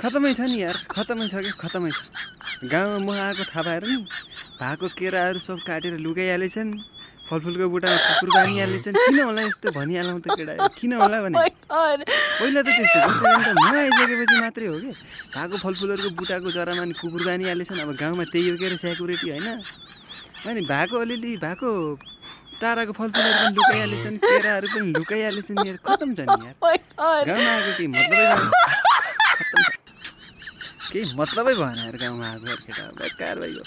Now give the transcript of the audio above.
खतमै छ नि यार, खतमै छ कि खतमै छ। गाउँमा म आएको थाहा पाएर नि भएको केराहरू सब काटेर लुकाइहालेछन्, फलफुलको बुटामा कुकुर बानिहालेछन्। किन होला यस्तो भनिहालौँ त केटा, किन होला भने पहिला त त्यस्तो गर्थेन नि त। म आइसकेपछि मात्रै हो कि भएको फलफुलहरूको बुटाको जरामा नि कुकुर बानिहालेछन्। अब गाउँमा त्यही हो के अरे सेक्युरिटी होइन। अनि भएको अलिअलि भएको टाढाको फलफुलहरू पनि लुकाइहालेछन्, केराहरू पनि लुकाइहालेछन् यार, खतम छ नि यार। गाउँमा आएको केही मतलबै भएन, खतम छ। केही मतलबै भएन यार गाउँमा आएको यार केटा, बेकार भइगयो।